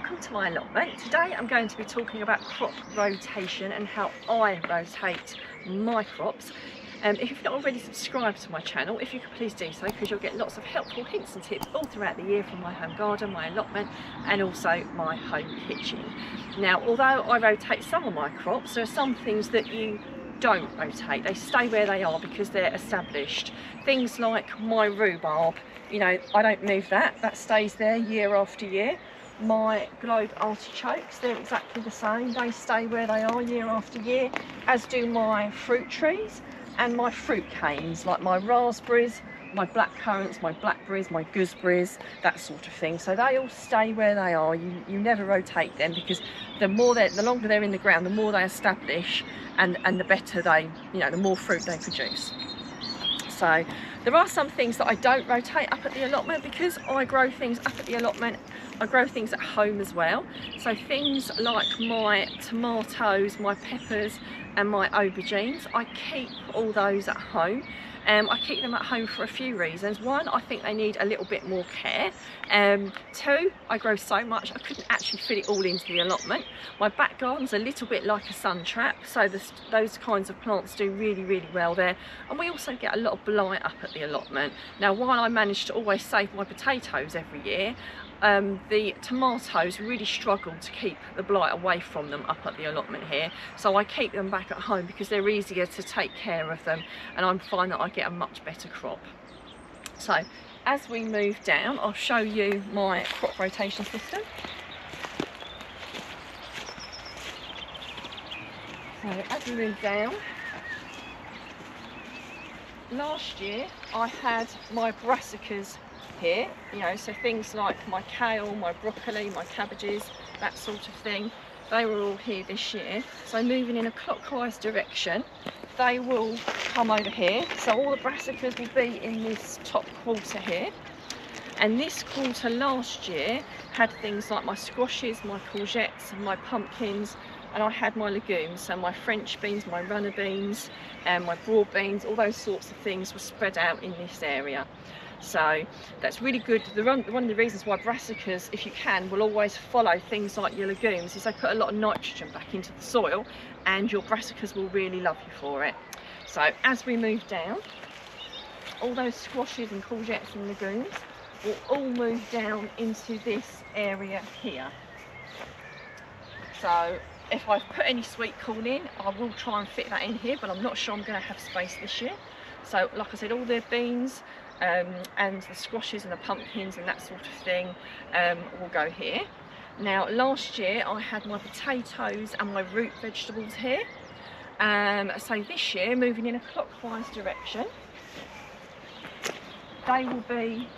welcome to my allotment. Today I'm going to be talking about crop rotation and how I rotate my crops. If you've not already subscribed to my channel, if you could please do so, because you'll get lots of helpful hints and tips all throughout the year from my home garden, my allotment and also my home kitchen. Now, although I rotate some of my crops, there are some things that you don't rotate. They stay where they are because they're established. Things like my rhubarb, you know, I don't move that. That stays there year after year. My globe artichokes, they're exactly the same. They stay where they are year after year, as do my fruit trees and my fruit canes, like my raspberries, my black currants, my blackberries, my gooseberries, that sort of thing. So they all stay where they are. You never rotate them, because the longer they're in the ground, the more they establish, and the better they, you know, the more fruit they produce. So there are some things that I don't rotate up at the allotment, because I grow things up at the allotment. I grow things at home as well. So things like my tomatoes, my peppers and my aubergines, I keep all those at home. I keep them at home for a few reasons. One, I think they need a little bit more care. Two, I grow so much I couldn't actually fit it all into the allotment. My back garden's a little bit like a sun trap, so those kinds of plants do really well there. And we also get a lot of blight up at the allotment. Now, while I manage to always save my potatoes every year, the tomatoes really struggle to keep the blight away from them up at the allotment here, so I keep them back at home because they're easier to take care of them, and I find that I get a much better crop. So as we move down, I'll show you my crop rotation system. So as we move down, last year I had my brassicas here, you know, so things like my kale, my broccoli, my cabbages, that sort of thing, they were all here this year. So moving in a clockwise direction, they will come over here. So all the brassicas will be in this top quarter here. And this quarter last year had things like my squashes, my courgettes, my pumpkins, and I had my legumes, so my French beans, my runner beans, and my broad beans, all those sorts of things were spread out in this area. So that's really good. One of the reasons why brassicas, if you can, will always follow things like your legumes is they put a lot of nitrogen back into the soil, and your brassicas will really love you for it. So as we move down, all those squashes and courgettes and legumes will all move down into this area here. So if I've put any sweet corn in, I will try and fit that in here, but I'm not sure I'm going to have space this year. So like I said, all the beans and the squashes and the pumpkins and that sort of thing will go here. Now, last year I had my potatoes and my root vegetables here. So this year, moving in a clockwise direction, they will be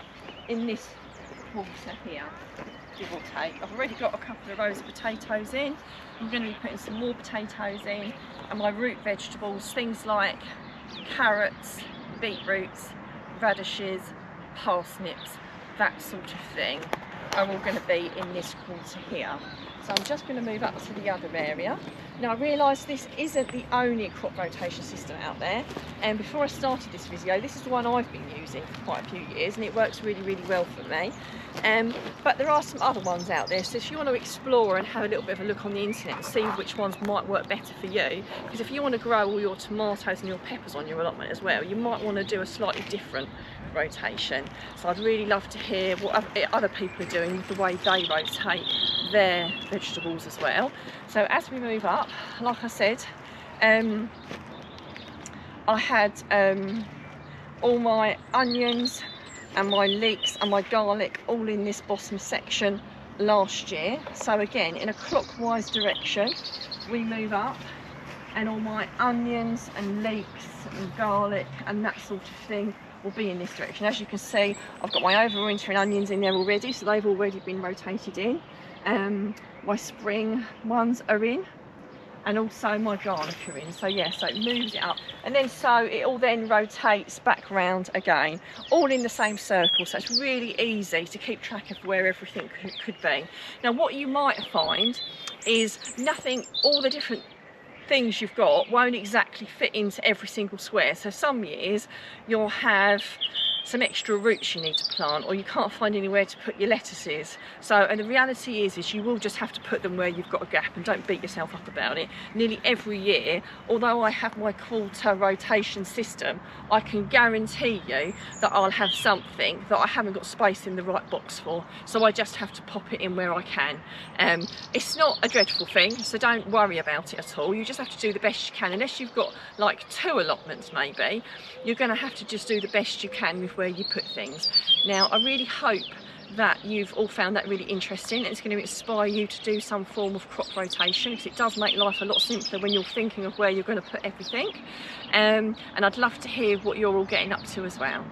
in this quarter here, give or take. I've already got a couple of rows of potatoes in. I'm going to be putting some more potatoes in, and my root vegetables, things like carrots, beetroots, radishes, parsnips, that sort of thing, are all going to be in this quarter here. So I'm just going to move up to the other area. Now, I realise this isn't the only crop rotation system out there, and before I started this video, this is the one I've been using for quite a few years, and it works really well for me. But there are some other ones out there, so if you want to explore and have a little bit of a look on the internet and see which ones might work better for you, because if you want to grow all your tomatoes and your peppers on your allotment as well, you might want to do a slightly different rotation. So I'd really love to hear what other people are doing with the way they rotate their vegetables as well. So as we move up, like I said, I had all my onions and my leeks and my garlic all in this bottom section last year. So again, in a clockwise direction, we move up, and all my onions and leeks and garlic and that sort of thing will be in this direction. As you can see, I've got my overwintering onions in there already, so they've already been rotated in. My spring ones are in, and also my garlic are in. So yeah, so it moves it up, and then so it all then rotates back round again, all in the same circle. So it's really easy to keep track of where everything could be. Now, what you might find is all the different things you've got won't exactly fit into every single square. So some years you'll have some extra roots you need to plant, or you can't find anywhere to put your lettuces. So, and the reality is you will just have to put them where you've got a gap, and don't beat yourself up about it. Nearly every year, although I have my quarter rotation system, I can guarantee you that I'll have something that I haven't got space in the right box for, so I just have to pop it in where I can. It's not a dreadful thing, so don't worry about it at all. You just have to do the best you can. Unless you've got like 2 allotments maybe, you're going to have to just do the best you can with where you put things. Now, I really hope that you've all found that really interesting, and it's going to inspire you to do some form of crop rotation, because it does make life a lot simpler when you're thinking of where you're going to put everything. And I'd love to hear what you're all getting up to as well.